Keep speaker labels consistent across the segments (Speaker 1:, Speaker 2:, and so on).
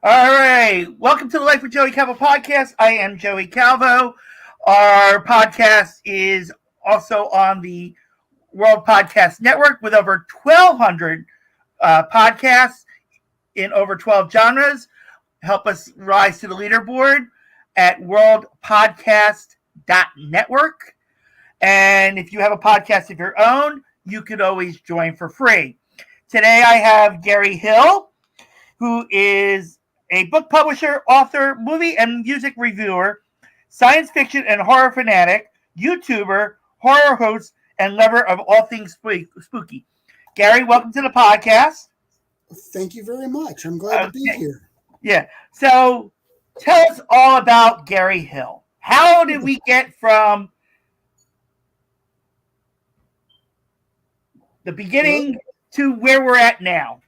Speaker 1: All right. Welcome to the Life with Joey Calvo podcast. I am Joey Calvo. Our podcast is also on the World Podcast Network with over 1,200 podcasts in over 12 genres. Help us rise to the leaderboard at worldpodcast.network. And if you have a podcast of your own, you could always join for free. Today I have Gary Hill, who is a book publisher, author, movie and music reviewer, science fiction and horror fanatic, YouTuber, horror host, and lover of all things spooky. Gary, welcome to the podcast.
Speaker 2: Thank you very much. I'm glad to be here.
Speaker 1: Yeah. So tell us all about Gary Hill. How did we get from the beginning to where we're at now?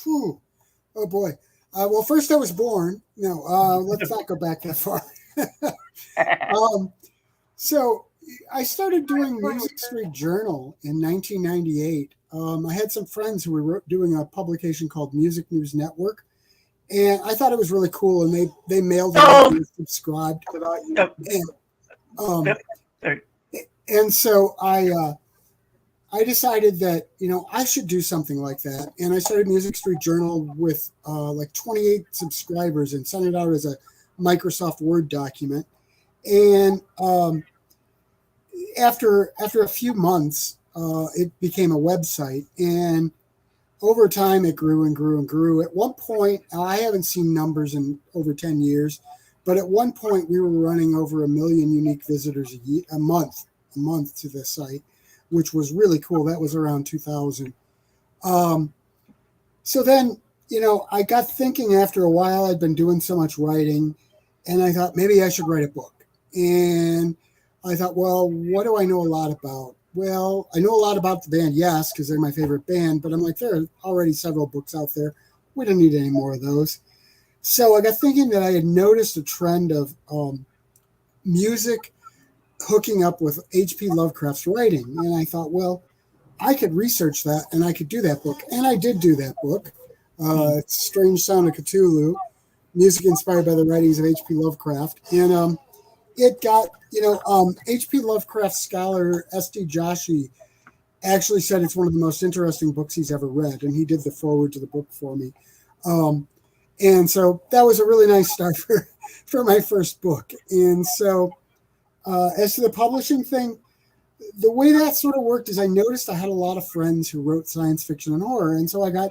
Speaker 2: Whew. Oh, boy. Well, first I was born. No, let's not go back that far. So I started doing Music Street Journal in 1998. I had some friends who were doing a publication called Music News Network, and I thought it was really cool, and they mailed it out and subscribed. And so I decided that, I should do something like that. And I started Music Street Journal with like 28 subscribers and sent it out as a Microsoft Word document. And after a few months, it became a website. And over time, it grew and grew and grew. At one point, I haven't seen numbers in over 10 years, but at one point, we were running over 1 million unique visitors a month to the site, which was really cool. That was around 2000. So then, I got thinking after a while, I'd been doing so much writing, and I thought maybe I should write a book. And I thought, well, what do I know a lot about? Well, I know a lot about the band, yes, because they're my favorite band, but I'm like, there are already several books out there. We don't need any more of those. So I got thinking that I had noticed a trend of music hooking up with H.P. Lovecraft's writing. And I thought, well, I could research that and I could do that book. And I did do that book. It's Strange Sound of Cthulhu, music inspired by the writings of H.P. Lovecraft. And it got, H.P. Lovecraft scholar S.D. Joshi actually said it's one of the most interesting books he's ever read. And he did the foreword to the book for me. And so that was a really nice start for my first book. And so as to the publishing thing, the way that sort of worked is I noticed I had a lot of friends who wrote science fiction and horror. And so I got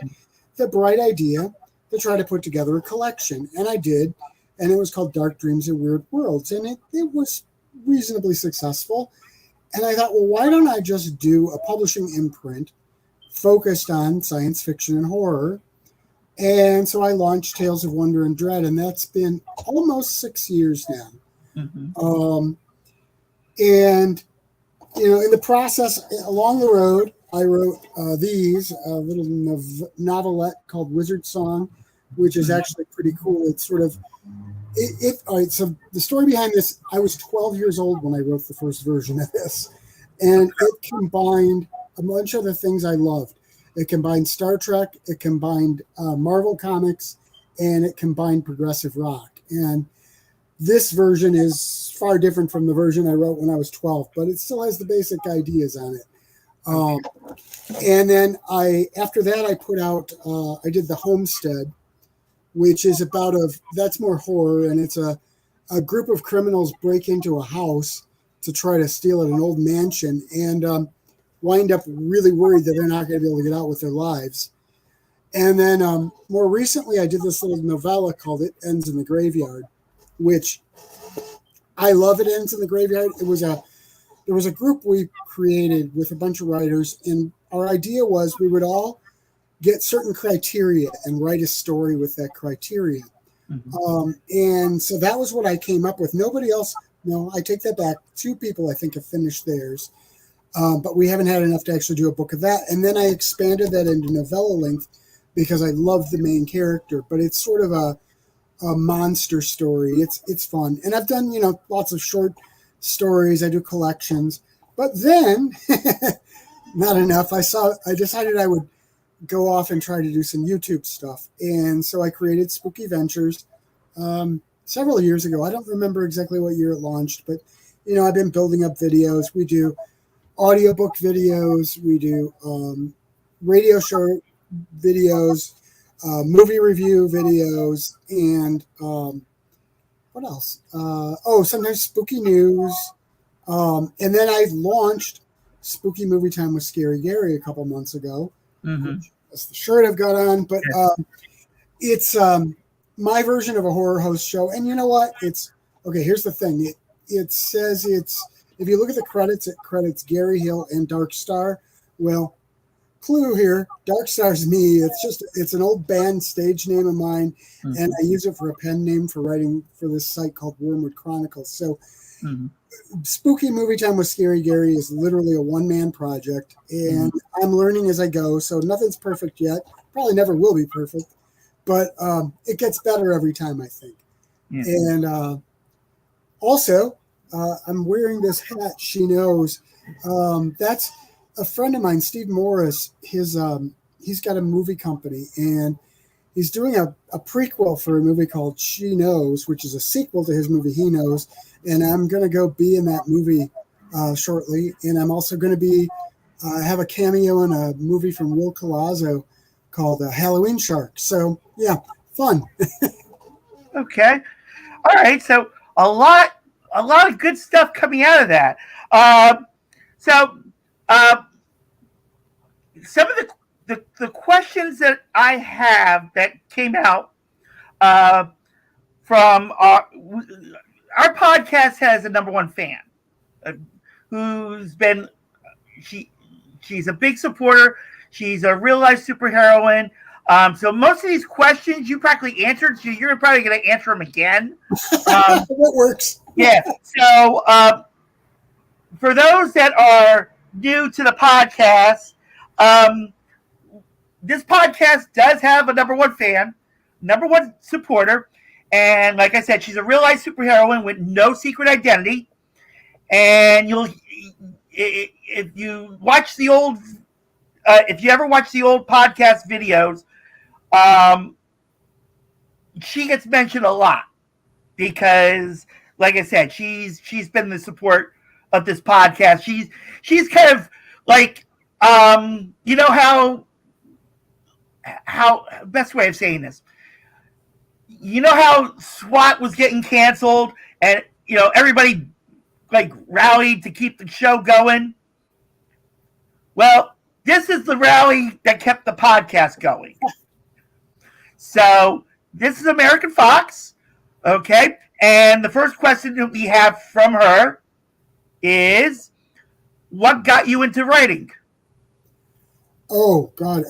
Speaker 2: the bright idea to try to put together a collection. And I did. And it was called Dark Dreams and Weird Worlds. And it was reasonably successful. And I thought, well, why don't I just do a publishing imprint focused on science fiction and horror? And so I launched Tales of Wonder and Dread. And that's been almost 6 years now. Mm-hmm. And, in the process, along the road, I wrote a little novelette called Wizard Song, which is actually pretty cool. It's sort of, all right, so the story behind this, I was 12 years old when I wrote the first version of this. And it combined a bunch of the things I loved. It combined Star Trek, it combined Marvel Comics, and it combined progressive rock. And this version is far different from the version I wrote when I was 12, but it still has the basic ideas on it. And then after that, I put out, I did The Homestead, which is that's more horror. And it's a group of criminals break into a house to try to steal an old mansion and wind up really worried that they're not going to be able to get out with their lives. And then more recently, I did this little novella called It Ends in the Graveyard, which I love. It Ends in the Graveyard. There was a group we created with a bunch of writers, and our idea was we would all get certain criteria and write a story with that criteria. Mm-hmm. And so that was what I came up with. Nobody else, no, I take that back. 2 people, I think, have finished theirs. But we haven't had enough to actually do a book of that. And then I expanded that into novella length because I love the main character, but it's sort of a monster story. It's fun. And I've done, lots of short stories. I do collections, but then not enough. I decided I would go off and try to do some YouTube stuff. And so I created Spooky Ventures several years ago. I don't remember exactly what year it launched, but I've been building up videos. We do audiobook videos, we do radio show videos, movie review videos, and what else? Sometimes spooky news. And then I launched Spooky Movie Time with Scary Gary a couple months ago.
Speaker 1: Mm-hmm.
Speaker 2: That's the shirt I've got on, but it's my version of a horror host show. And you know what? Here's the thing. It says if you look at the credits, it credits Gary Hill and Dark Star. Well, clue here, Dark Star's me. It's an old band stage name of mine, and I use it for a pen name for writing for this site called Wormwood Chronicles. So Spooky Movie Time with Scary Gary is literally a one-man project, and I'm learning as I go, so nothing's perfect yet. Probably never will be perfect, but it gets better every time, I think. And also, I'm wearing this hat, She Knows. That's a friend of mine, Steve Morris. He's got a movie company, and he's doing a prequel for a movie called She Knows, which is a sequel to his movie He Knows. And I'm going to go be in that movie shortly. And I'm also going to be have a cameo in a movie from Will Colazzo called Halloween Shark. So, yeah, fun. Okay.
Speaker 1: All right. So a lot of good stuff coming out of that. Some of the questions that I have that came out from our podcast has a number one fan who's been she's a big supporter. She's a real life superheroine. So most of these questions you practically answered. So you're probably going to answer them again.
Speaker 2: That works.
Speaker 1: Yeah. So for those that are new to the podcast, this podcast does have a number one fan, number one supporter. And like I said, she's a real life superheroine with no secret identity. And if you watch the old, if you ever watch the old podcast videos, she gets mentioned a lot because, like I said, she's been the support of this podcast. She's kind of like, how best way of saying this. You know how SWAT was getting canceled and, everybody like rallied to keep the show going? Well, this is the rally that kept the podcast going. So this is American Fox. Okay. And the first question that we have from her is, what got you into writing?
Speaker 2: Oh, God.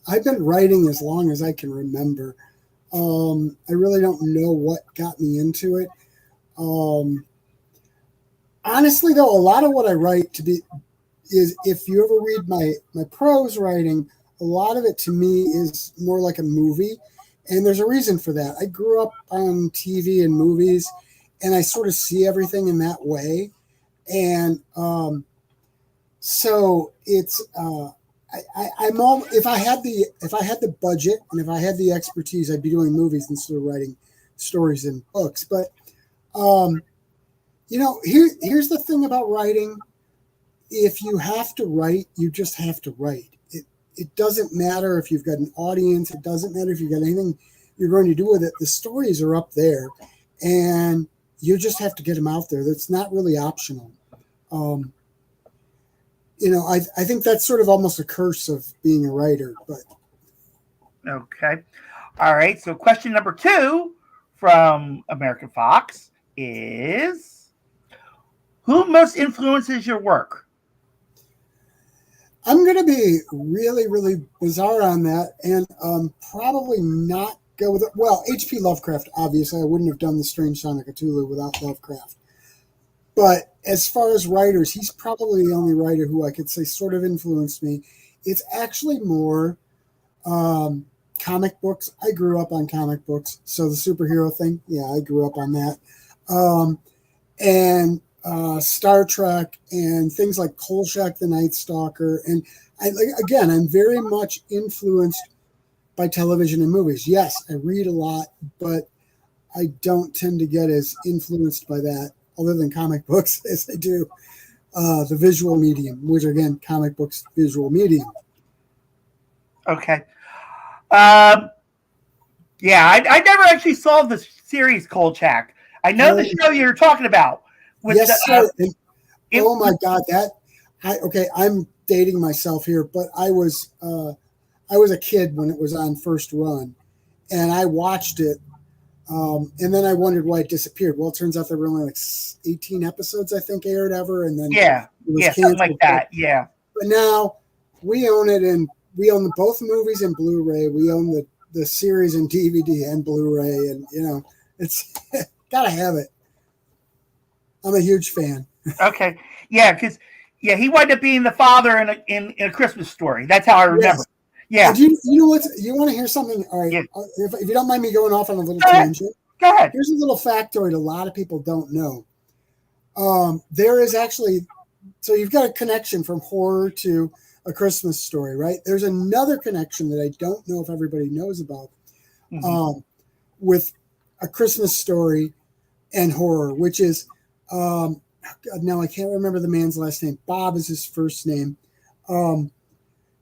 Speaker 2: I've been writing as long as I can remember. I really don't know what got me into it. Honestly, though, a lot of what I write is if you ever read my prose writing, a lot of it to me is more like a movie. And there's a reason for that. I grew up on TV and movies, and I sort of see everything in that way. And so it's I'm all if I had the budget and if I had the expertise, I'd be doing movies instead of writing stories and books. But here's the thing about writing. If you have to write, you just have to write. It doesn't matter if you've got an audience. It doesn't matter if you've got anything you're going to do with it. The stories are up there, and you just have to get them out there. That's not really optional. I think that's sort of almost a curse of being a writer. But
Speaker 1: okay, all right. So question number 2 from American Fox is, who most influences your work?
Speaker 2: I'm going to be really, really bizarre on that and probably not go with it. Well, H.P. Lovecraft, obviously. I wouldn't have done The Strange Sonic Cthulhu without Lovecraft. But as far as writers, he's probably the only writer who I could say sort of influenced me. It's actually more comic books. I grew up on comic books. So the superhero thing, yeah, I grew up on that. And Star Trek and things like Kolchak the Night Stalker. And again, I'm very much influenced by television and movies. Yes, I read a lot, but I don't tend to get as influenced by that, other than comic books, as I do the visual medium, which again, comic books, visual medium.
Speaker 1: Okay. Yeah, I never actually saw the series Kolchak. I know the show you're talking about.
Speaker 2: With yes, sir. Oh my God, I'm dating myself here, but I was a kid when it was on first run, and I watched it, and then I wondered why it disappeared. Well, it turns out there were only like 18 episodes, I think, aired ever, and then
Speaker 1: it was something like that. Yeah.
Speaker 2: But now we own it, and we own both movies and Blu-ray. We own the series and DVD and Blu-ray, and it's gotta have it. I'm a huge fan.
Speaker 1: Okay, yeah, because he wound up being the father in a Christmas Story. That's how I remember. Yes.
Speaker 2: Yeah. You know what? You want to hear something? All right. Yeah. If you don't mind me going off on a little tangent.
Speaker 1: Go ahead.
Speaker 2: Here's a little factoid a lot of people don't know. There is actually, so you've got a connection from horror to A Christmas Story, right? There's another connection that I don't know if everybody knows about with A Christmas Story and horror, which is, now I can't remember the man's last name. Bob is his first name.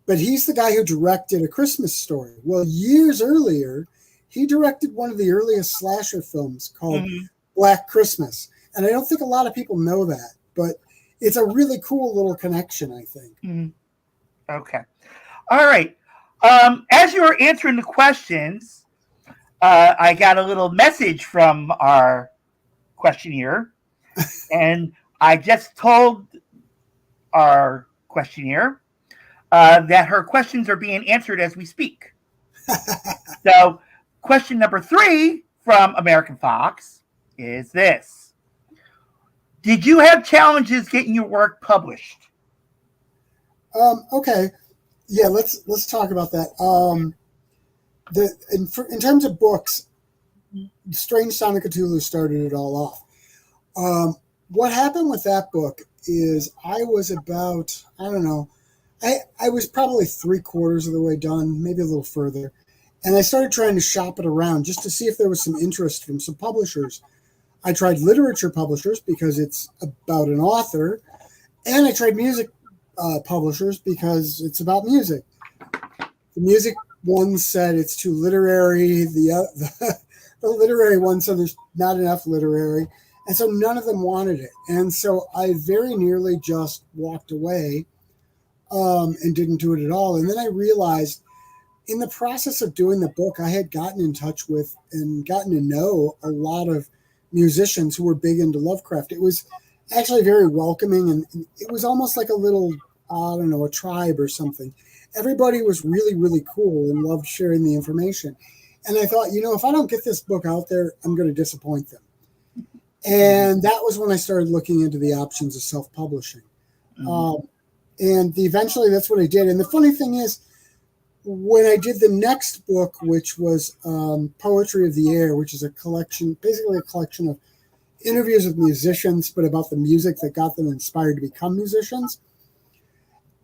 Speaker 2: But he's the guy who directed A Christmas Story. Well, years earlier, he directed one of the earliest slasher films called Black Christmas. And I don't think a lot of people know that, but it's a really cool little connection, I think.
Speaker 1: Okay. All right. As you were answering the questions, I got a little message from our questionnaire, and I just told our questionnaire that her questions are being answered as we speak. So, question number 3 from American Fox is this: did you have challenges getting your work published?
Speaker 2: Okay, yeah, let's talk about that. In terms of books, Strange Sound of Cthulhu started it all off. What happened with that book is I was about, I don't know, I was probably 3/4 of the way done, maybe a little further. And I started trying to shop it around just to see if there was some interest from some publishers. I tried literature publishers because it's about an author. And I tried music publishers because it's about music. The music one said it's too literary. The literary one said there's not enough literary. And so none of them wanted it. And so I very nearly just walked away and didn't do it at all. And then I realized in the process of doing the book, I had gotten in touch with and gotten to know a lot of musicians who were big into Lovecraft. It was actually very welcoming, and it was almost like a little, I don't know, a tribe or something. Everybody was really, really cool and loved sharing the information. And I thought, if I don't get this book out there, I'm going to disappoint them. And that was when I started looking into the options of self-publishing. And eventually that's what I did. And the funny thing is, when I did the next book, which was Poetry of the Air, which is basically a collection of interviews with musicians, but about the music that got them inspired to become musicians,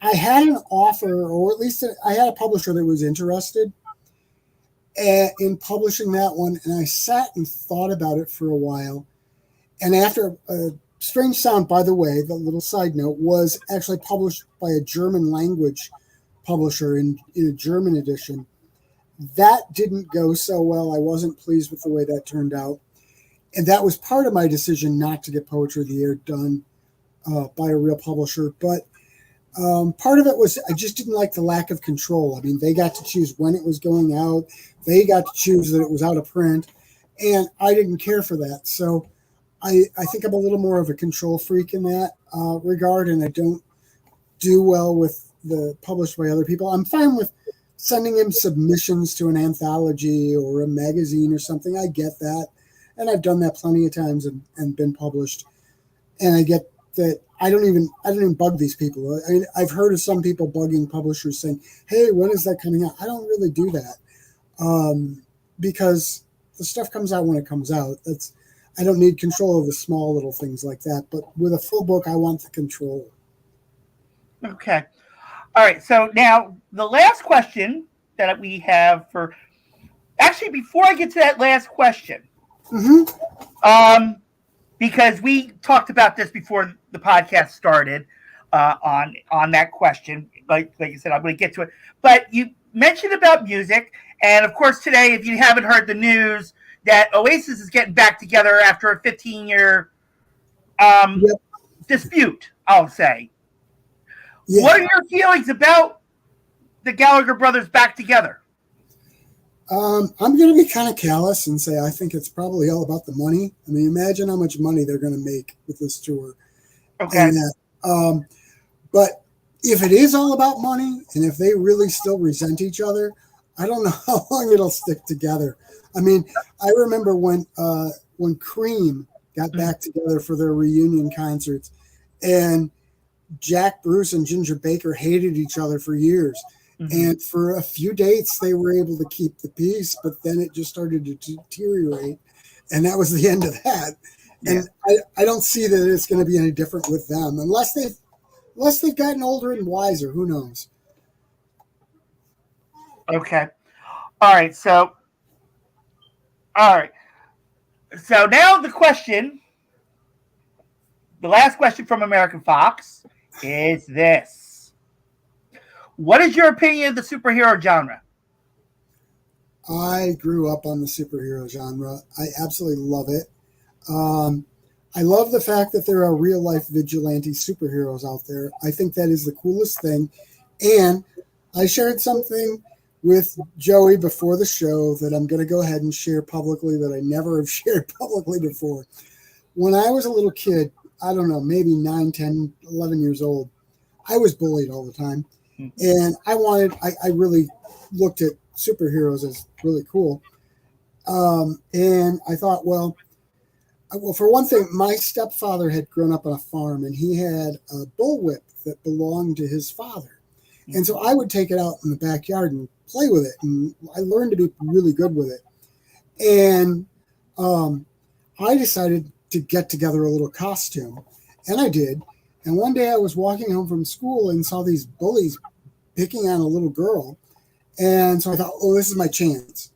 Speaker 2: I had an offer, or at least I had a publisher that was interested in publishing that one. And I sat and thought about it for a while. And after Strange Sound, by the way, the little side note, was actually published by a German language publisher in a German edition. That didn't go so well. I wasn't pleased with the way that turned out. And that was part of my decision not to get Poetry of the Air done by a real publisher. But part of it was I just didn't like the lack of control. I mean, they got to choose when it was going out. They got to choose that it was out of print. And I didn't care for that. So I think I'm a little more of a control freak in that regard, and I don't do well with the published by other people. I'm fine with sending him submissions to an anthology or a magazine or something. I get that. And I've done that plenty of times and been published. And I get that I don't even bug these people. I mean, I've heard of some people bugging publishers saying, hey, when is that coming out? I don't really do that because the stuff comes out when it comes out. I don't need control of the small little things like that. But with a full book, I want the control.
Speaker 1: Okay. All right. So now the last question that we have for actually before I get to that last question,
Speaker 2: Mm-hmm.
Speaker 1: um, because we talked about this before the podcast started on that question. Like you said, I'm going to get to it. But you mentioned about music, and of course today, if you haven't heard the news, that Oasis is getting back together after a 15-year
Speaker 2: Yep.
Speaker 1: dispute. I'll say. What are
Speaker 2: Yeah.
Speaker 1: your feelings about the Gallagher brothers back together?
Speaker 2: I'm going to be kind of callous and say I think it's probably all about the money. I mean, imagine how much money they're going to make with this tour.
Speaker 1: Okay.
Speaker 2: And but if it is all about money, and if they really still resent each other, I don't know how long it'll stick together. I mean, I remember when Cream got back together for their reunion concerts, and Jack Bruce and Ginger Baker hated each other for years.
Speaker 1: Mm-hmm.
Speaker 2: And for a few dates, they were able to keep the peace, but then it just started to deteriorate. And that was the end of that.
Speaker 1: Yeah.
Speaker 2: And I don't see that it's going to be any different with them unless they've gotten older and wiser. Who knows?
Speaker 1: Okay. All right. So now the last question from American Fox is this. What is your opinion of the superhero genre?
Speaker 2: I grew up on the superhero genre. I absolutely love it. I love the fact that there are real life vigilante superheroes out there. I think that is the coolest thing. And I shared something with Joey before the show that I'm going to go ahead and share publicly that I never have shared publicly before. When I was a little kid, I don't know, maybe 9, 10, 11 years old, I was bullied all the time. And I really looked at superheroes as really cool. And I thought, well, for one thing, my stepfather had grown up on a farm, and he had a bullwhip that belonged to his father. And so I would take it out in the backyard and play with it. And I learned to be really good with it. And I decided to get together a little costume. And I did. And one day I was walking home from school and saw these bullies picking on a little girl. And so I thought, oh, this is my chance.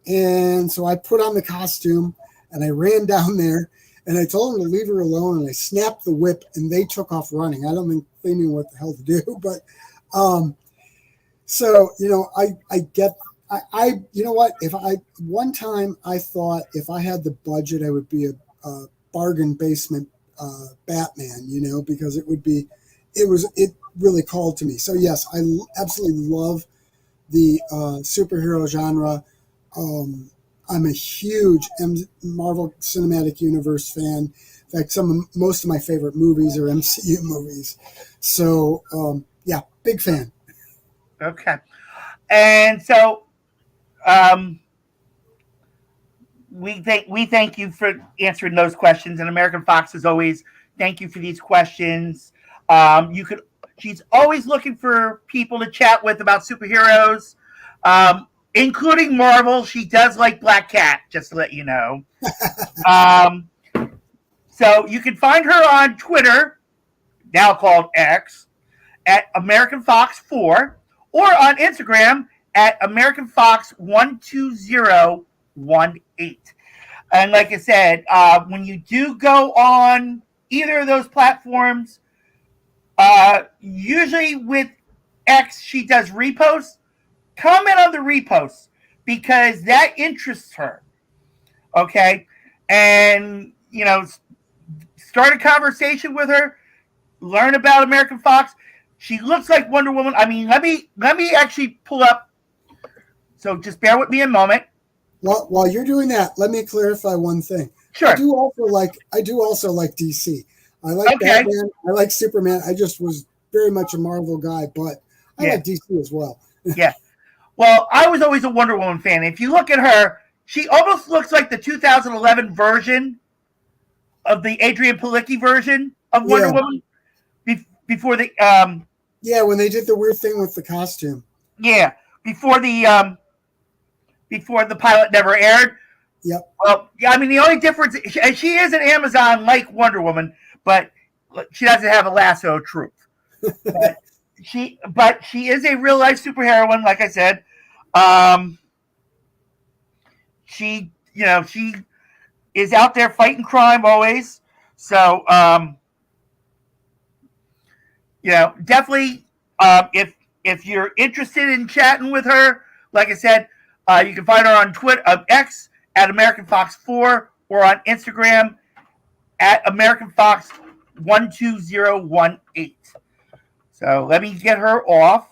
Speaker 2: And so I put on the costume and I ran down there and I told them to leave her alone. And I snapped the whip and they took off running. I don't think they knew what the hell to do. But so, you know, you know what, one time I thought if I had the budget, I would be a bargain basement Batman, you know, because it really called to me. So yes, I absolutely love the superhero genre. I'm a huge Marvel Cinematic Universe fan. In fact, most of my favorite movies are MCU movies. So yeah, big fan.
Speaker 1: Okay. And so we thank you for answering those questions. And American Fox, as always, thank you for these questions. She's always looking for people to chat with about superheroes, including Marvel. She does like Black Cat, just to let you know. So you can find her on Twitter, now called X, at American Fox 4, or on Instagram at American Fox 12018. And like I said, when you do go on either of those platforms, usually with X, she does reposts. Comment on the reposts because that interests her. Okay? And, you know, start a conversation with her, learn about American Fox. She looks like Wonder Woman. I mean, let me actually pull up. So just bear with me a moment.
Speaker 2: Well, while you're doing that, let me clarify one thing.
Speaker 1: Sure.
Speaker 2: I do also like DC. I like Batman. I like Superman. I just was very much a Marvel guy, but I like DC as well.
Speaker 1: Yeah. Well, I was always a Wonder Woman fan. If you look at her, she almost looks like the 2011 version of the Adrian Palicki version of Wonder Woman before the
Speaker 2: when they did the weird thing with the costume.
Speaker 1: Yeah, before the pilot never aired.
Speaker 2: Yep.
Speaker 1: Well, I mean, the only difference, she is an Amazon like Wonder Woman, but she doesn't have a lasso of truth. But but she is a real life superheroine, like I said. Um, she is out there fighting crime always. So, definitely, if you're interested in chatting with her, like I said, you can find her on Twitter, X at American Fox 4, or on Instagram at American Fox 12018. So let me get her off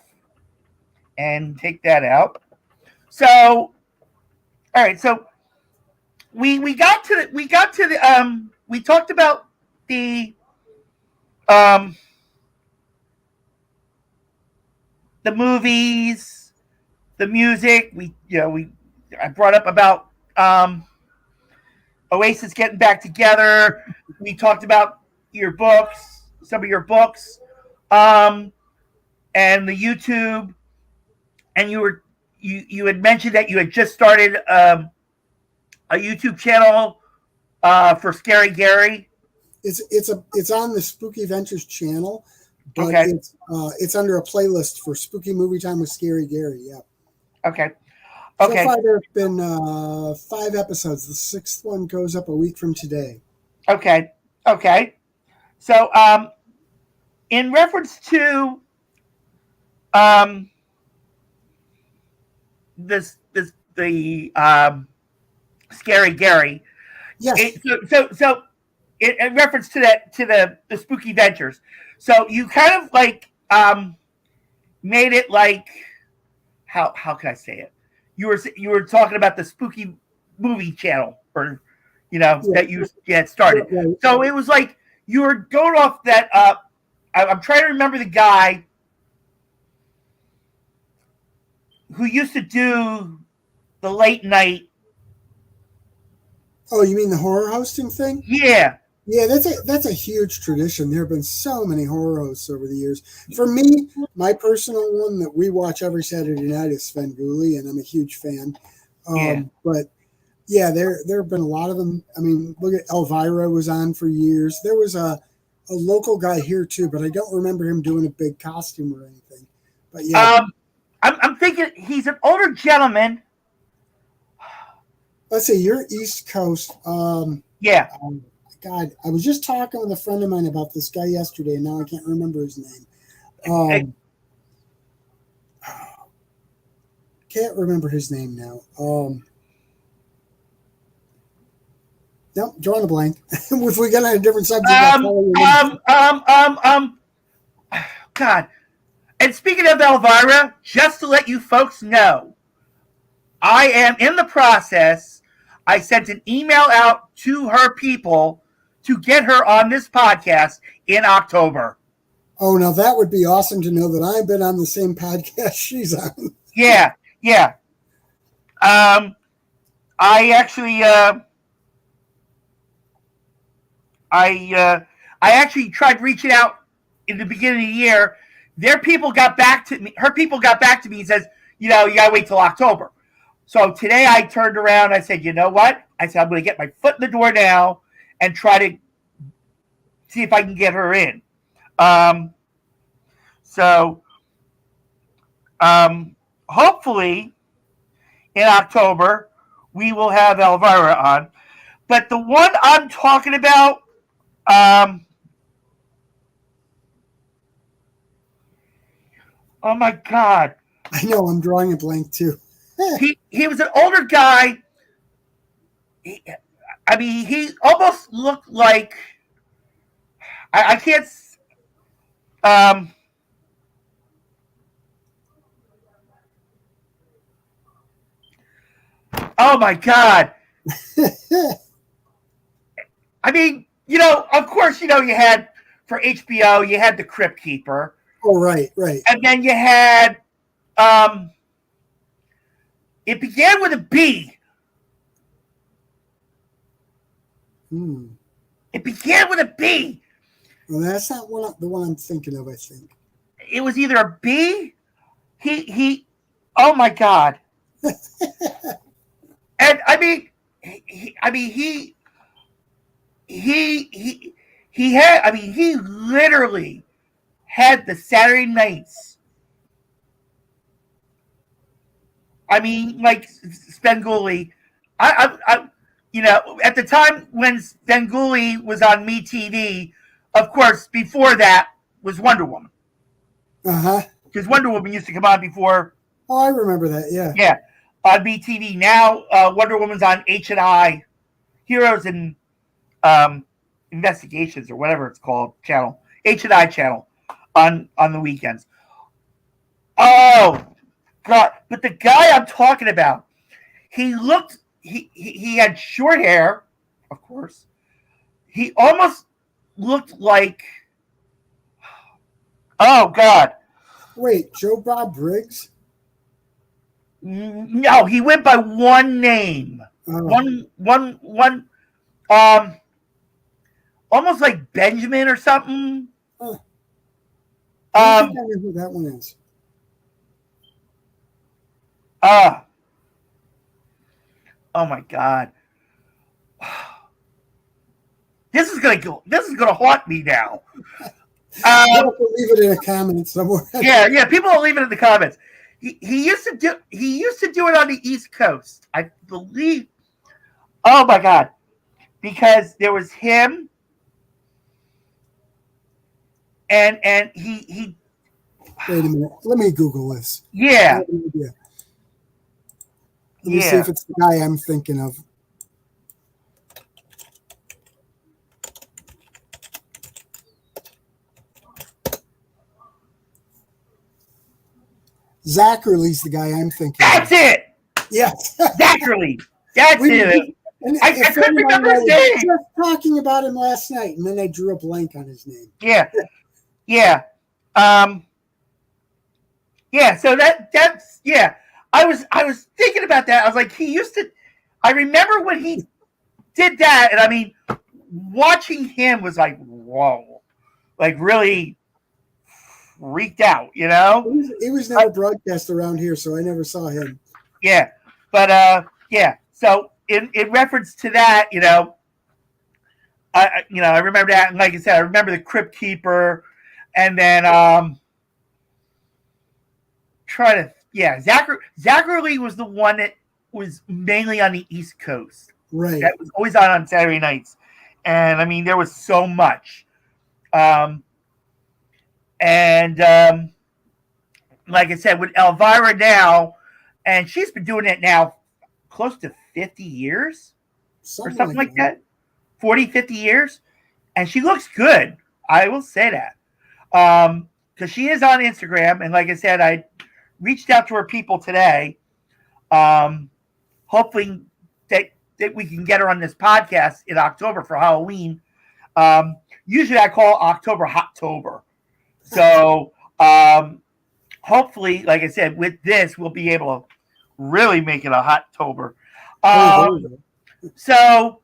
Speaker 1: and take that out. So, all right. So we talked about the um the movies, the music. I brought up about Oasis getting back together. We talked about your books, some of your books, um, and the YouTube. And you had mentioned that you had just started a YouTube channel for Scary Gary.
Speaker 2: It's on the Spooky Ventures channel, but
Speaker 1: Okay.
Speaker 2: it's under a playlist for Spooky Movie Time with Scary Gary. Yeah.
Speaker 1: Okay.
Speaker 2: So far, there have been 5 episodes. The 6th one goes up a week from today.
Speaker 1: Okay. So, in reference to the Scary Gary.
Speaker 2: Yes.
Speaker 1: In reference to the Spooky Ventures. So you kind of like made it like how can I say it? You were talking about the Spooky Movie Channel, or that you had started.
Speaker 2: Right.
Speaker 1: So it was like you were going off that. I'm trying to remember the guy who used to do the late night.
Speaker 2: Oh, you mean the horror hosting thing?
Speaker 1: Yeah.
Speaker 2: Yeah, that's a huge tradition. There have been so many horror hosts over the years. For me, my personal one that we watch every Saturday night is Svengoolie, and I'm a huge fan. But yeah, there have been a lot of them. I mean, look at Elvira was on for years. There was a local guy here too, but I don't remember him doing a big costume or anything. But yeah,
Speaker 1: I'm thinking he's an older gentleman.
Speaker 2: Let's see, you're East Coast.
Speaker 1: Yeah.
Speaker 2: God, I was just talking with a friend of mine about this guy yesterday, and now I can't remember his name. Can't remember his name now. Nope, drawing a blank. If we get on a different subject,
Speaker 1: God. And speaking of Elvira, just to let you folks know, I am in the process. I sent an email out to her people to get her on this podcast in October.
Speaker 2: Oh, now that would be awesome to know that I've been on the same podcast she's on.
Speaker 1: Yeah. I actually tried reaching out in the beginning of the year. Her people got back to me and says, you gotta wait till October. So today I turned around and I said, you know what? I said, I'm going to get my foot in the door now and try to see if I can get her in. Hopefully in October, we will have Elvira on. But the one I'm talking about, oh my God.
Speaker 2: I know, I'm drawing a blank too.
Speaker 1: He was an older guy. He almost looked like I can't. Oh my God. Of course, you had for HBO, you had the Crypt Keeper.
Speaker 2: Oh, right.
Speaker 1: And then you had, it began with a B. It began with a B.
Speaker 2: Well, that's not the one I'm thinking of, I think.
Speaker 1: It was either a B. Oh my God. And he literally had the Saturday nights. I mean, like Spenguli. I at the time when Spenguli was on MeTV, of course, before that was Wonder Woman.
Speaker 2: Uh-huh.
Speaker 1: Because Wonder Woman used to come on before.
Speaker 2: Oh, I remember that, yeah.
Speaker 1: Yeah, on MeTV. Now Wonder Woman's on H&I, Heroes and Investigations, or whatever it's called, channel. H&I channel on the weekends. Oh, God. But the guy I'm talking about, he had short hair, of course. He almost looked like, oh, God.
Speaker 2: Wait, Joe Bob Briggs?
Speaker 1: No, he went by one name.
Speaker 2: Oh.
Speaker 1: One, almost like Benjamin or something.
Speaker 2: Huh. I don't think I know who that one is.
Speaker 1: Oh my God. This is gonna haunt me now.
Speaker 2: We'll leave it in a comment somewhere.
Speaker 1: Yeah. People will leave it in the comments. He used to do it on the East Coast, I believe. Oh my God. Because there was him and he
Speaker 2: Wait a minute. Let me Google this.
Speaker 1: Yeah.
Speaker 2: Let me see if it's the guy I'm thinking of. Zachary the guy I'm thinking
Speaker 1: That's
Speaker 2: of.
Speaker 1: it!
Speaker 2: Yes.
Speaker 1: Zachary. That's it. I couldn't remember his name.
Speaker 2: I was just talking about him last night, and then I drew a blank on his name.
Speaker 1: Yeah. So that's I was thinking about that. I was like, I remember when he did that, and I mean, watching him was like, whoa, like really freaked out,
Speaker 2: He was never broadcast around here, so I never saw him.
Speaker 1: Yeah, but So in reference to that, I remember that, and like I said, I remember the Crypt Keeper, and then Zachary was the one that was mainly on the East Coast.
Speaker 2: Right.
Speaker 1: That was always on Saturday nights. And I mean, there was so much. Like I said, with Elvira now, and she's been doing it now close to 50 years or something like that. 40, 50 years. And she looks good. I will say that. Because she is on Instagram. And like I said, I reached out to her people today. Hopefully that we can get her on this podcast in October for Halloween. Usually I call October Hottober. So hopefully, like I said, with this, we'll be able to really make it a Hottober. So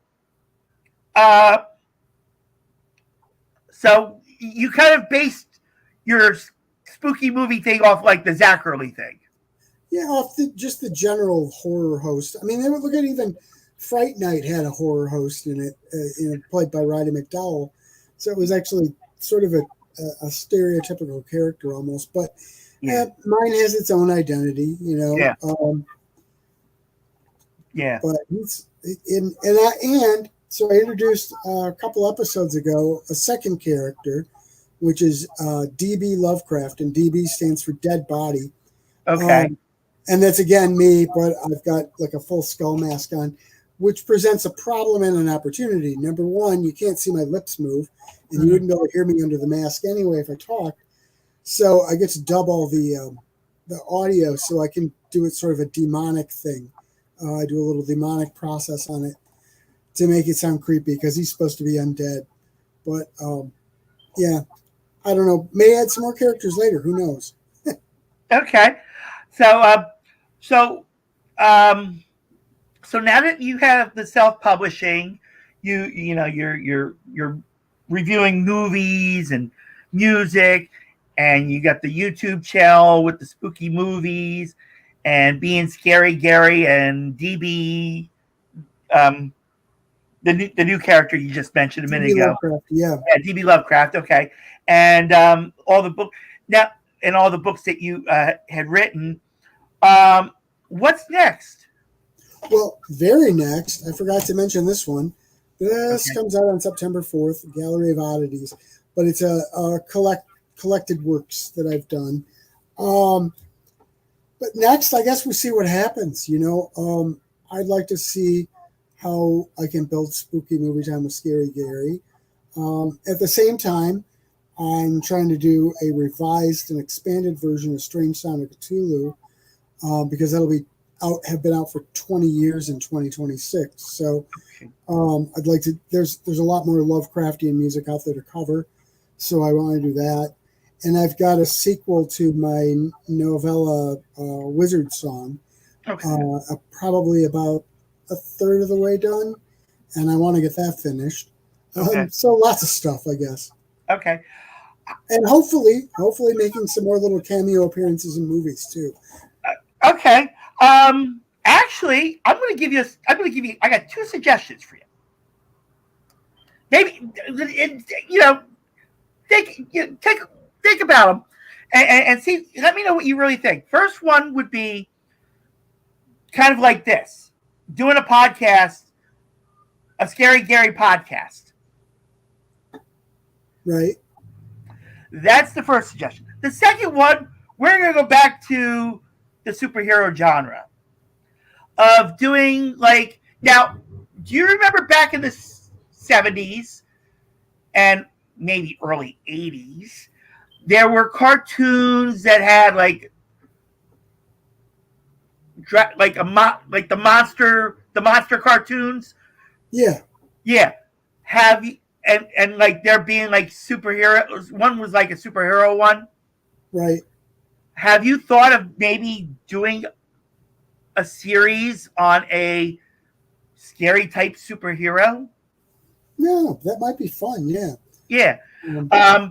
Speaker 1: you kind of based your spooky movie thing off like the Zachary thing.
Speaker 2: Yeah, off just the general horror host. I mean, they would look at even Fright Night had a horror host in it, played by Roddy McDowell. So it was actually sort of a stereotypical character almost. But mine has its own identity,
Speaker 1: Yeah.
Speaker 2: But so I introduced a couple episodes ago a second character, which is DB Lovecraft, and DB stands for Dead Body.
Speaker 1: Okay.
Speaker 2: And that's again me, but I've got like a full skull mask on, which presents a problem and an opportunity. Number one, you can't see my lips move, and you wouldn't be able to hear me under the mask anyway if I talk. So I get to double the audio, so I can do it sort of a demonic thing. I do a little demonic process on it to make it sound creepy because he's supposed to be undead. But I don't know. May add some more characters later. Who knows?
Speaker 1: Okay. So now that you have the self-publishing, you're reviewing movies and music, and you got the YouTube channel with the spooky movies, and being Scary Gary and DB the new character you just mentioned a minute
Speaker 2: D.B.
Speaker 1: ago.
Speaker 2: Lovecraft, yeah.
Speaker 1: Yeah, D.B. Lovecraft. Okay, and all the book now and all the books that you had written. What's next?
Speaker 2: Well, very next, I forgot to mention this one. This
Speaker 1: Okay.
Speaker 2: comes out on September 4th, Gallery of Oddities, but it's a collected works that I've done. But next, I guess we'll see what happens. I'd like to see how I can build spooky movie time with Scary Gary. At the same time, I'm trying to do a revised and expanded version of Strange Sound of Cthulhu because that'll have been out for 20 years in 2026. So I'd like to. There's a lot more Lovecraftian music out there to cover, so I want to do that. And I've got a sequel to my novella Wizard Song, probably about a third of the way done, and I want to get that finished.
Speaker 1: Okay.
Speaker 2: So lots of stuff, I guess.
Speaker 1: Okay.
Speaker 2: And hopefully making some more little cameo appearances in movies too.
Speaker 1: Okay. Actually, I'm going to give you. I got 2 suggestions for you. Maybe think about them and see. Let me know what you really think. First one would be kind of like this: doing a podcast, a Scary Gary podcast.
Speaker 2: Right.
Speaker 1: That's the first suggestion. The second one, we're going to go back to the superhero genre of doing now. Do you remember back in the 70s and maybe early 80s? There were cartoons that had like the monster cartoons. Yeah. Have you and like there being like superheroes? One was like a superhero one.
Speaker 2: Right.
Speaker 1: Have you thought of maybe doing a series on a scary type superhero?
Speaker 2: No, that might be fun. Yeah.
Speaker 1: Yeah.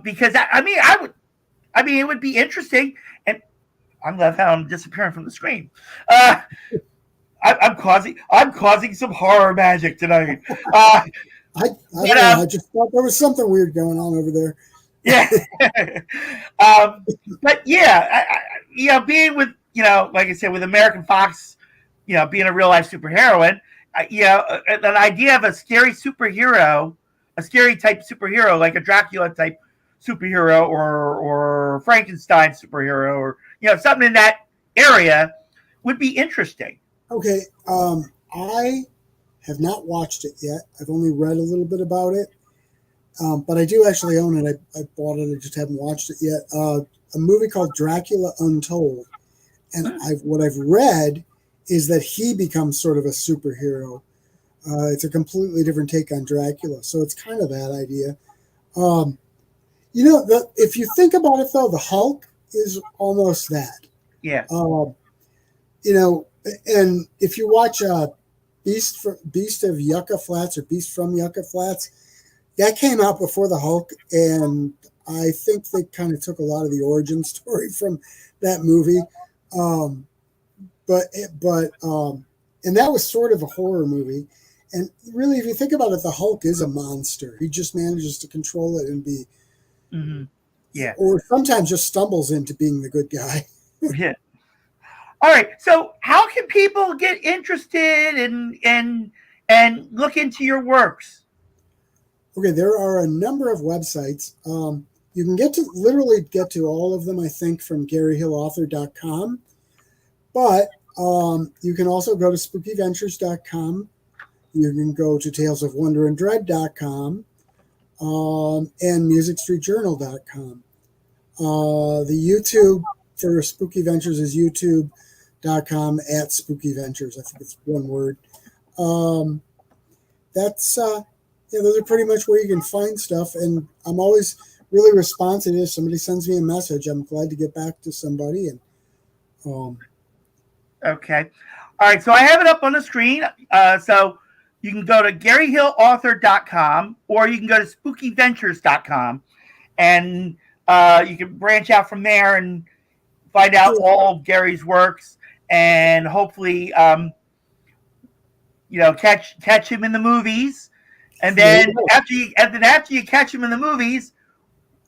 Speaker 1: Because it would be interesting, and I love how I'm disappearing from the screen. I'm causing some horror magic tonight.
Speaker 2: I don't know. I just thought there was something weird going on over there.
Speaker 1: Yeah. But yeah, being with like I said, with American Fox, being a real life superheroine, an idea of a scary superhero, a scary type superhero, like a Dracula type superhero or Frankenstein superhero, or something in that area would be interesting.
Speaker 2: Okay. I have not watched it yet. I've only read a little bit about it. But I do actually own it. I bought it. I just haven't watched it yet. A movie called Dracula Untold. And what I've read is that he becomes sort of a superhero. It's a completely different take on Dracula. So it's kind of that idea. If you think about it, though, the Hulk is almost that.
Speaker 1: Yeah.
Speaker 2: And if you watch Beast of Yucca Flats or Beast from Yucca Flats, that came out before the Hulk, and I think they kind of took a lot of the origin story from that movie. And that was sort of a horror movie. And really, if you think about it, the Hulk is a monster. He just manages to control it and be,
Speaker 1: yeah,
Speaker 2: or sometimes just stumbles into being the good guy.
Speaker 1: Yeah. All right. So, how can people get interested and look into your works?
Speaker 2: Okay, there are a number of websites. You can literally get to all of them, I think, from GaryHillAuthor.com. But you can also go to SpookyVentures.com. You can go to TalesOfWonderAndDread.com and MusicStreetJournal.com. The YouTube for Spooky Ventures is YouTube.com /SpookyVentures. I think it's one word. Those are pretty much where you can find stuff. And I'm always really responsive. If somebody sends me a message, I'm glad to get back to somebody. And
Speaker 1: okay. All right. So I have it up on the screen. So you can go to GaryHillAuthor.com or you can go to SpookyVentures.com. And you can branch out from there and find out all of Gary's works and hopefully, catch him in the movies. And then after you catch him in the movies,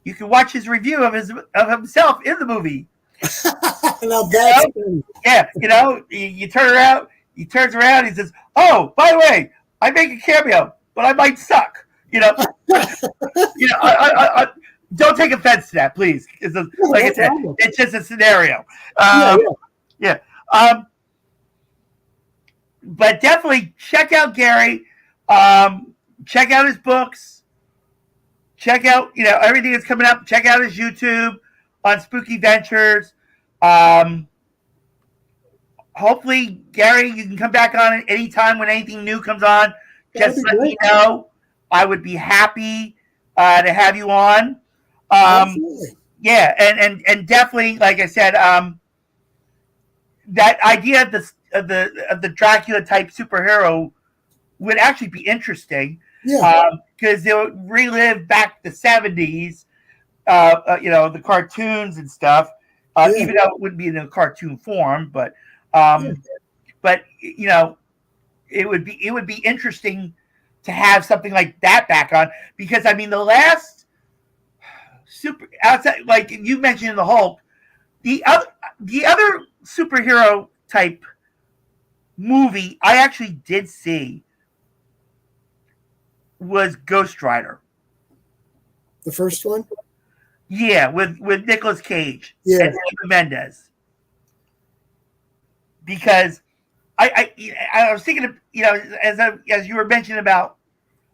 Speaker 1: you can watch his review of himself in the movie.
Speaker 2: Now that's
Speaker 1: Yeah, you turn around, he turns around, he says, "Oh, by the way, I make a cameo, but I might suck." Don't take offense to that, please. Like I said, it's just a scenario. Yeah. But definitely check out Gary. Check out his books. Check out everything that's coming up. Check out his YouTube on Spooky Ventures. Hopefully, Gary, you can come back on it anytime when anything new comes on. Just let me know. I would be happy to have you on. Yeah, and definitely, like I said, that idea of the Dracula type superhero would actually be interesting.
Speaker 2: Yeah,
Speaker 1: because they would relive back the 70s, the cartoons and stuff. Even though it wouldn't be in a cartoon form, but it would be interesting to have something like that back on, because I mean the last super outside, like you mentioned, the Hulk, the other superhero type movie I actually did see was Ghost Rider.
Speaker 2: The first one?
Speaker 1: Yeah, with Nicolas Cage and Eva Mendes. Because I was thinking of, as you were mentioning about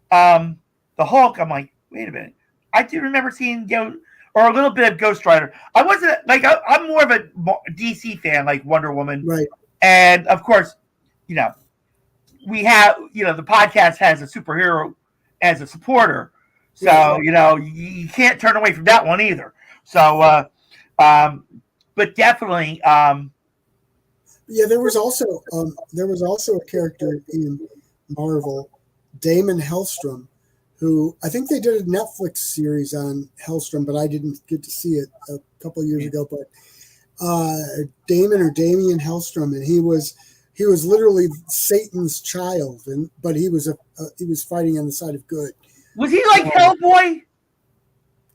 Speaker 1: the Hulk, I'm like, wait a minute. I do remember seeing or a little bit of Ghost Rider. I wasn't I'm more of a DC fan, like Wonder Woman,
Speaker 2: right?
Speaker 1: And of course, we have the podcast has a superhero as a supporter, so you can't turn away from that one either. So, but definitely,
Speaker 2: there was also a character in Marvel, Damon Hellstrom, who I think they did a Netflix series on Hellstrom, but I didn't get to see it a couple of years ago. But Damien Hellstrom, and he was literally Satan's child, but he was fighting on the side of good.
Speaker 1: Was he like Hellboy?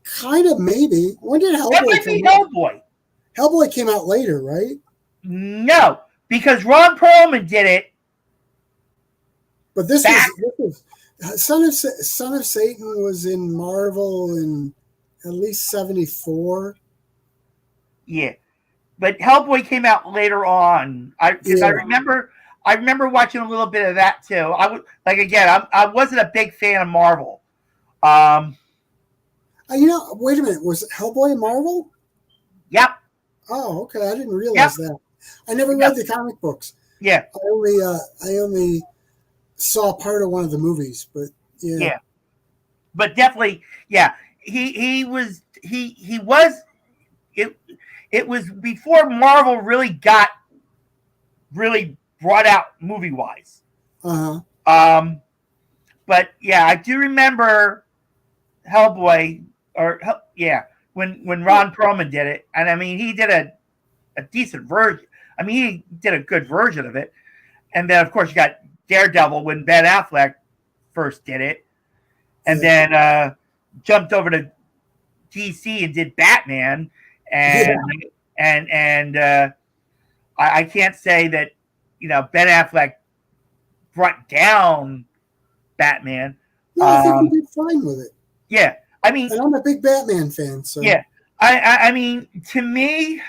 Speaker 2: Kind of, maybe. When did Hellboy
Speaker 1: That might be Hellboy.
Speaker 2: Hellboy came out later, right?
Speaker 1: No, because Ron Perlman did it.
Speaker 2: But this was Son of Satan was in Marvel in at least 1974.
Speaker 1: Yeah, but Hellboy came out later on. I remember watching a little bit of that too. I wasn't a big fan of Marvel.
Speaker 2: Wait a minute. Was Hellboy in Marvel?
Speaker 1: Yep.
Speaker 2: Oh, okay. I didn't realize that. I never read the comic books.
Speaker 1: Yeah.
Speaker 2: I only saw part of one of the movies, but yeah.
Speaker 1: Yeah. But definitely, yeah. It was before Marvel really got brought out movie wise.
Speaker 2: Uh-huh.
Speaker 1: But yeah, I do remember Hellboy when Ron Perlman did it, and I mean he did a decent version. I mean he did a good version of it, and then of course you got Daredevil when Ben Affleck first did it, and then jumped over to DC and did Batman, and I can't say that Ben Affleck brought down Batman.
Speaker 2: No, I think he did fine with it.
Speaker 1: Yeah, I mean,
Speaker 2: and I'm a big Batman fan, so
Speaker 1: yeah. I mean, to me,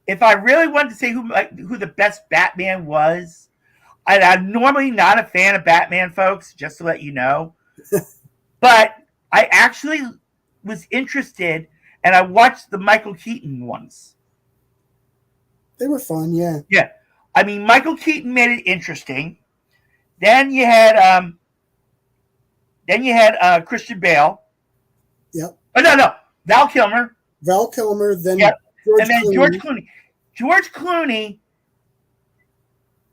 Speaker 1: if I really wanted to say who the best Batman was, I'm normally not a fan of Batman, folks, just to let you know. But I actually was interested, and I watched the Michael Keaton ones.
Speaker 2: They were fun, yeah.
Speaker 1: Yeah. I mean, Michael Keaton made it interesting. Then you had Christian Bale.
Speaker 2: Yep.
Speaker 1: Oh no, Val Kilmer.
Speaker 2: Then
Speaker 1: yep. George Clooney. George Clooney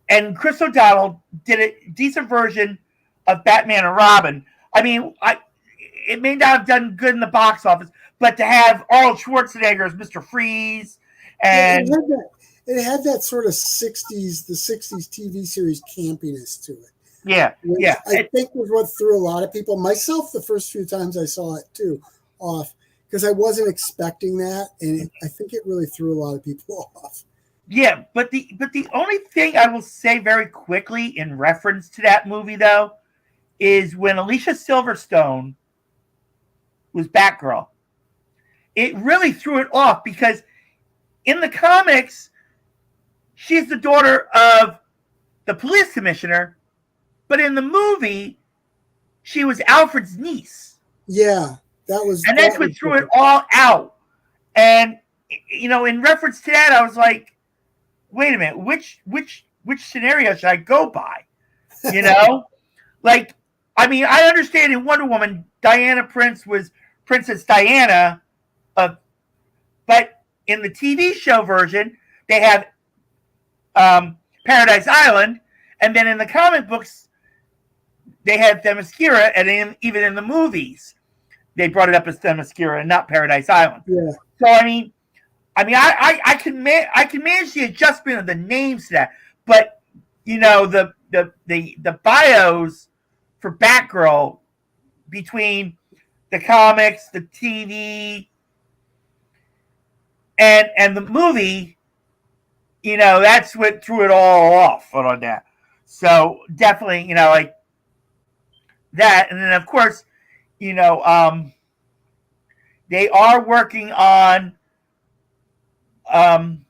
Speaker 1: and Chris O'Donnell did a decent version of Batman and Robin. I mean, it may not have done good in the box office, but to have Arnold Schwarzenegger as Mr. Freeze and
Speaker 2: it had that sort of the 60s TV series campiness to it.
Speaker 1: Yeah,
Speaker 2: which
Speaker 1: yeah,
Speaker 2: I think was what threw a lot of people, myself, the first few times I saw it too, off, because I wasn't expecting that, and I think it really threw a lot of people off.
Speaker 1: yeah. But the only thing I will say very quickly in reference to that movie though is when Alicia Silverstone was Batgirl, it really threw it off because in the comics she's the daughter of the police commissioner, but in the movie she was Alfred's niece,
Speaker 2: Yeah,
Speaker 1: and
Speaker 2: that
Speaker 1: that's what
Speaker 2: was
Speaker 1: threw it
Speaker 2: different.
Speaker 1: all out. And in reference to that, I was like, wait a minute, which scenario should I go by? You know, like, I mean, I understand in Wonder Woman, Diana Prince was Princess Diana, uh, but in the TV show version, they have Paradise Island, and then in the comic books, they had Themyscira, and even in the movies, they brought it up as Themyscira and not Paradise Island.
Speaker 2: Yeah.
Speaker 1: So I can manage the adjustment of the names to that, but the bios for Batgirl between the comics, the TV, and the movie, that's what threw it all off on that. So definitely, like that, and then of course, you know, um, they are working on um,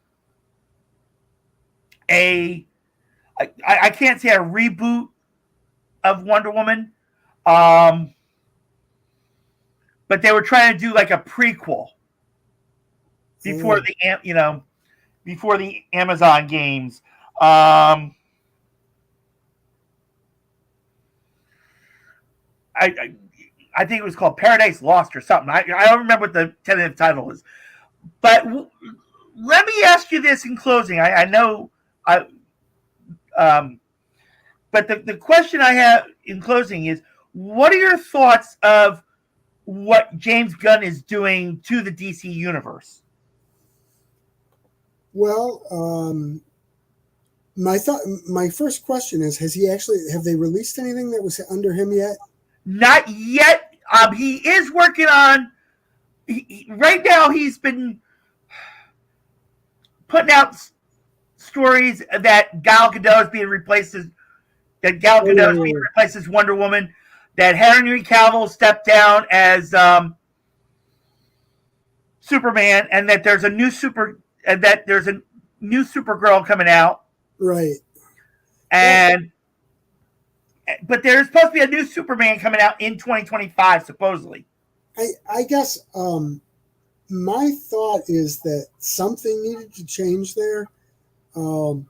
Speaker 1: a I can't say a reboot of Wonder Woman, um, but they were trying to do like a prequel before
Speaker 2: Oh,
Speaker 1: before the Amazon games. Um, I I think it was called Paradise Lost or something. I don't remember what the tentative title is. But let me ask you this in closing. I know I um, but the question I have in closing is, what are your thoughts of what James Gunn is doing to the DC universe?
Speaker 2: well, my first question is: have they released anything that was under him yet?
Speaker 1: Not yet. He is working on. Right now, he's been putting out stories that Gal Gadot is being
Speaker 2: Oh,
Speaker 1: replaced as Wonder Woman. That Henry Cavill stepped down as Superman, and that there's a new Supergirl coming out,
Speaker 2: right. Well,
Speaker 1: and but there's supposed to be a new Superman coming out in 2025, supposedly.
Speaker 2: I guess my thought is that something needed to change there. Um,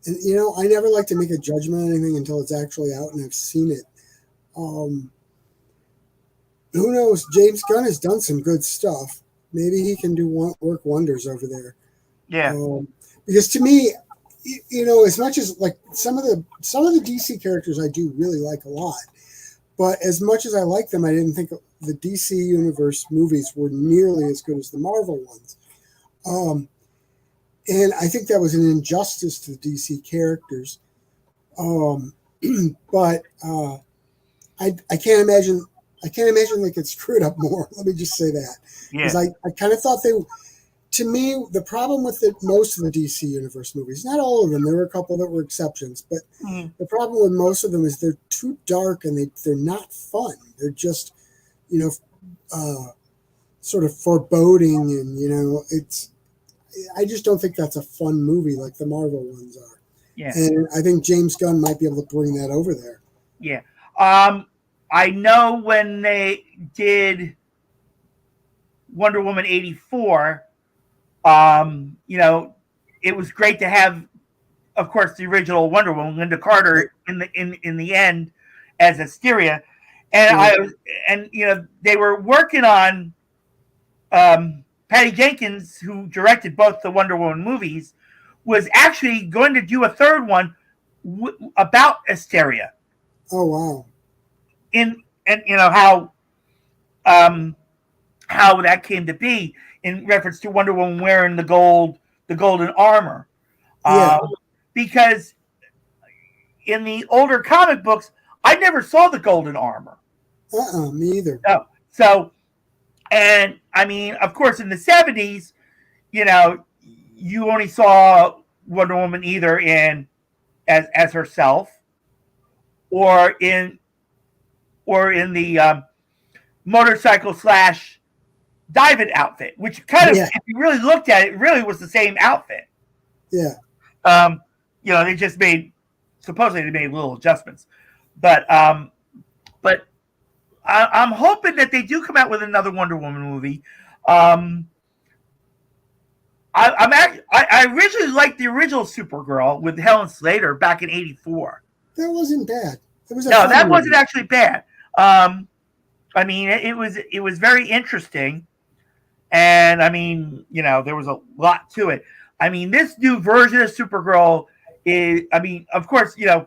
Speaker 2: and I never like to make a judgment on anything until it's actually out and I've seen it. Um, who knows? James Gunn has done some good stuff. Maybe he can work wonders over there.
Speaker 1: Yeah,
Speaker 2: Because to me, as much as like some of the DC characters I do really like a lot, but as much as I like them, I didn't think the DC Universe movies were nearly as good as the Marvel ones. Um, and I think that was an injustice to the DC characters. Um, but I can't imagine. I can't imagine they could screw it up more. Let me just say that, because
Speaker 1: yeah,
Speaker 2: I kind of thought they. To me, the problem with most of the DC Universe movies, not all of them, there were a couple that were exceptions, but
Speaker 1: mm,
Speaker 2: the problem with most of them is they're too dark and they're not fun. They're just, you know, sort of foreboding, and it's. I just don't think that's a fun movie like the Marvel ones are,
Speaker 1: yeah,
Speaker 2: and I think James Gunn might be able to bring that over there.
Speaker 1: yeah. I know when they did Wonder Woman 84, it was great to have, of course, the original Wonder Woman, Linda Carter, in the end as Asteria, and
Speaker 2: Right,
Speaker 1: they were working on Patty Jenkins, who directed both the Wonder Woman movies, was actually going to do a third one about Asteria
Speaker 2: oh wow,
Speaker 1: in and um, how that came to be in reference to Wonder Woman wearing the golden armor,
Speaker 2: yeah,
Speaker 1: because in the older comic books, I never saw the golden armor.
Speaker 2: Me either.
Speaker 1: No. So, and I mean, of course, in the 70s, you know, you only saw Wonder Woman either in as herself or in the motorcycle slash diving outfit, which kind of, if you really looked at it, really was the same outfit.
Speaker 2: Yeah.
Speaker 1: You know, they just supposedly they made little adjustments, but I'm hoping that they do come out with another Wonder Woman movie. I originally liked the original Supergirl with Helen Slater back in '84.
Speaker 2: That wasn't bad.
Speaker 1: That wasn't actually bad. I mean, it was very interesting, and I mean, you know, there was a lot to it. I mean, this new version of Supergirl is, I mean, of course, you know,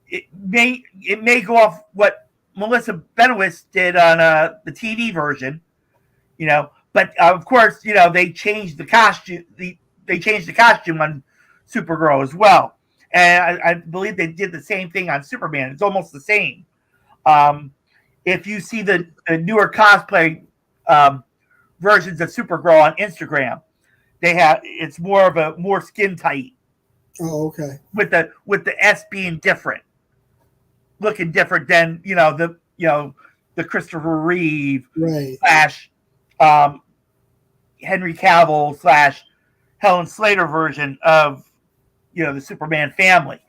Speaker 1: it may go off what Melissa Benoist did on the TV version, you know, but of course, you know, they changed the costume. They changed the costume on Supergirl as well, and I believe they did the same thing on Superman. It's almost the same. If you see the newer cosplay versions of Supergirl on Instagram, it's more skin tight.
Speaker 2: Oh, okay.
Speaker 1: With the S being different, looking different than the Christopher Reeve slash Henry Cavill slash Helen Slater version of the Superman family,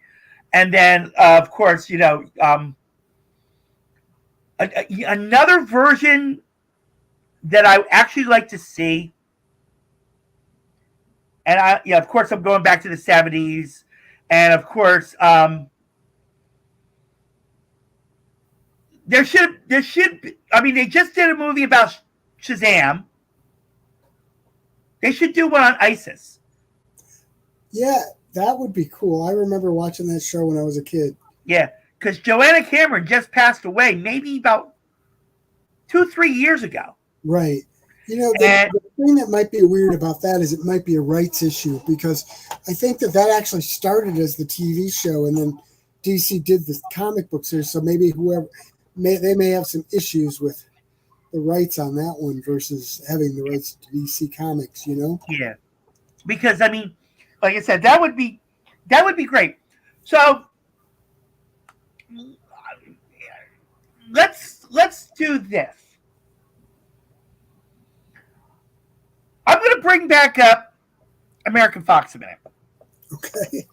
Speaker 1: and then of course another version that I actually like to see, and of course I'm going back to the 70s, and of course there should be, I mean, they just did a movie about Shazam. They should do one on ISIS.
Speaker 2: Yeah, that would be cool. I remember watching that show when I was a kid.
Speaker 1: Yeah, because Joanna Cameron just passed away maybe about 2-3 years ago.
Speaker 2: Right. You know, the thing that might be weird about that is it might be a rights issue, because I think that actually started as the TV show, and then DC did the comic book series. So maybe they may have some issues with the rights on that one versus having the rights to DC Comics, you know?
Speaker 1: Yeah. Because I mean, like I said, that would be great. So let's do this. I'm going to bring back up American Fox a minute.
Speaker 2: Okay.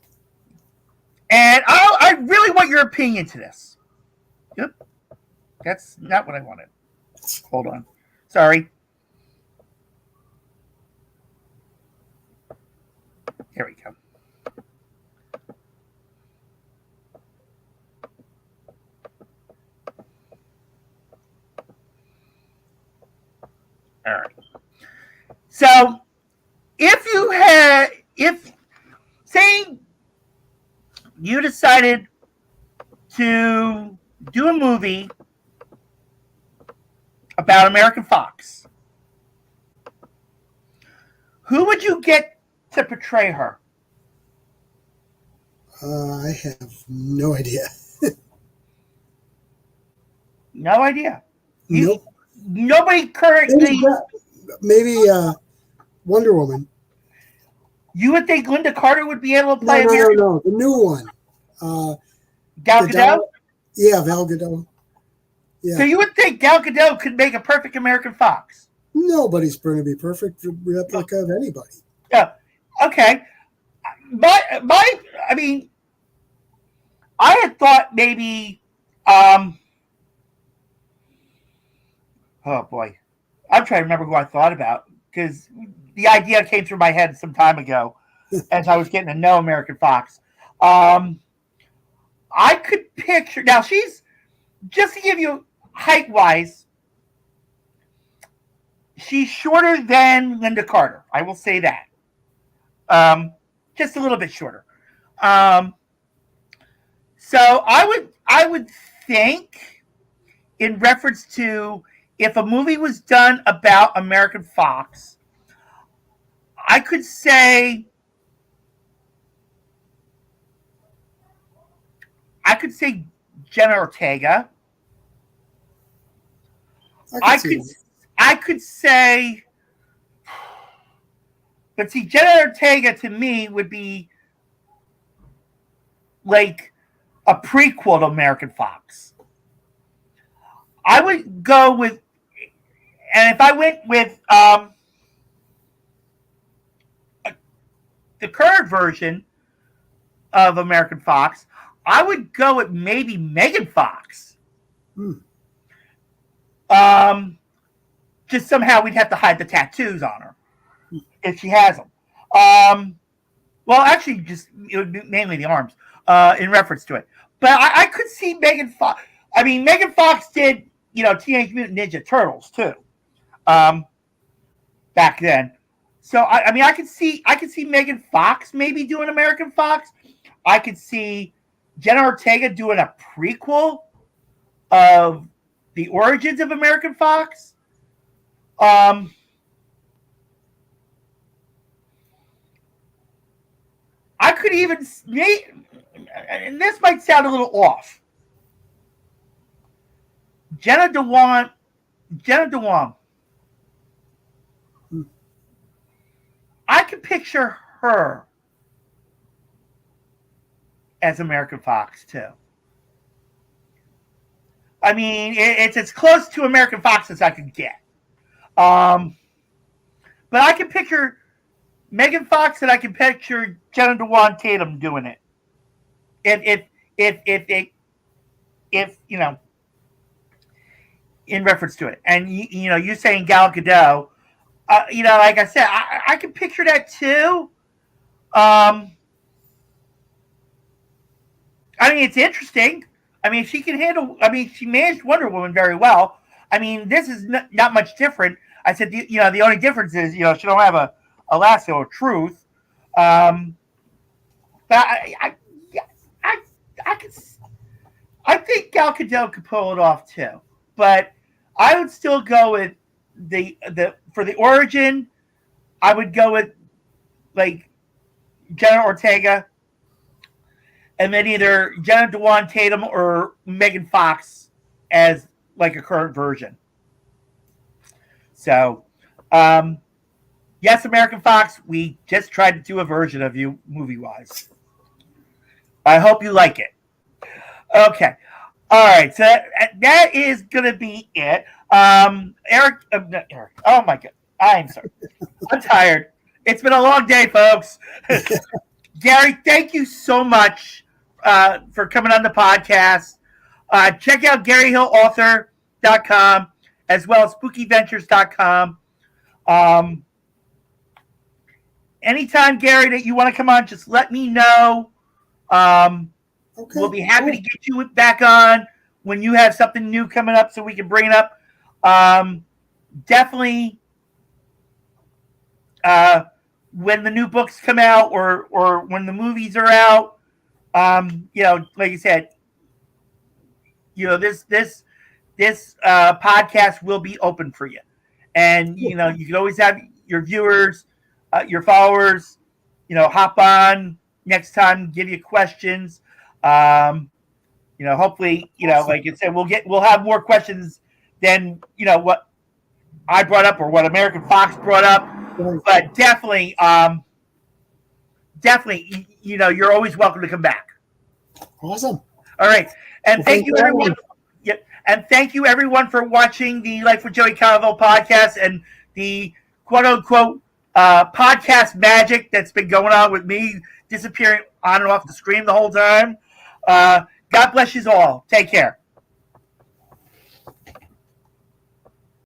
Speaker 1: And I really want your opinion to this. Yep. That's not what I wanted. Hold on. Sorry. Here we go. All right. So, say you decided to do a movie about American Fox, who would you get to portray her?
Speaker 2: I have no idea.
Speaker 1: No idea.
Speaker 2: Nope.
Speaker 1: Nobody currently.
Speaker 2: Maybe Wonder Woman.
Speaker 1: You would think Linda Carter would be able to play
Speaker 2: No, the new one.
Speaker 1: Gal Gadot?
Speaker 2: Yeah, Val Gadot. Yeah.
Speaker 1: So you would think Gal Gadot could make a perfect American Fox?
Speaker 2: Nobody's going to be perfect replica of anybody.
Speaker 1: Yeah. Okay. I mean, I had thought maybe. Oh boy, I'm trying to remember who I thought about, because the idea came through my head some time ago as I was getting to know American Fox. I could picture, now she's, just to give you height-wise, she's shorter than Linda Carter. I will say that. Just a little bit shorter. So I would think, in reference to, if a movie was done about American Fox, I could say could say Jenna Ortega. I could say, but see, Jenna Ortega to me would be like a prequel to American Fox. I would go with, and if I went with the current version of American Fox, I would go with maybe Megan Fox. Just somehow we'd have to hide the tattoos on her if she has them. Well, actually, just mainly the arms in reference to it. But I could see Megan Fox. I mean, Megan Fox did, Teenage Mutant Ninja Turtles too, back then. So I could see Megan Fox maybe doing American Fox. I could see Jenna Ortega doing a prequel of the origins of American Fox. I could even, and this might sound a little off, Jenna Dewan. I could picture her as American Fox too. I mean, it's as close to American Fox as I could get. But I can picture Megan Fox and I can picture Jenna Dewan Tatum doing it. If in reference to it. And you saying Gal Gadot, like I said, I can picture that too. I mean, it's interesting. I mean, she can handle. I mean, she managed Wonder Woman very well. I mean, this is not much different. I said, the only difference is, she don't have a lasso of truth. But I think Gal Gadot could pull it off too. But I would still go with for the origin. I would go with like Jenna Ortega. And then either Jenna Dewan Tatum or Megan Fox as like a current version. So, yes, American Fox, we just tried to do a version of you movie-wise. I hope you like it. Okay. All right. So that is going to be it. Eric. Oh, my God. I'm sorry. I'm tired. It's been a long day, folks. Gary, thank you so much for coming on the podcast. Check out GaryHillAuthor.com as well as SpookyVentures.com. Anytime, Gary, that you want to come on, just let me know. Okay, we'll be happy to get you back on when you have something new coming up so we can bring it up. Definitely when the new books come out or when the movies are out, like you said, this podcast will be open for you. And, you can always have your viewers, your followers, hop on next time, give you questions. Hopefully, like you said, we'll have more questions than, what I brought up or what American Fox brought up. But definitely, you're always welcome to come back.
Speaker 2: Awesome.
Speaker 1: All right. And thank you, everyone. Yep. And thank you, everyone, for watching the Life with Joey Calvo podcast and the quote-unquote podcast magic that's been going on with me disappearing on and off the screen the whole time. God bless you all. Take care.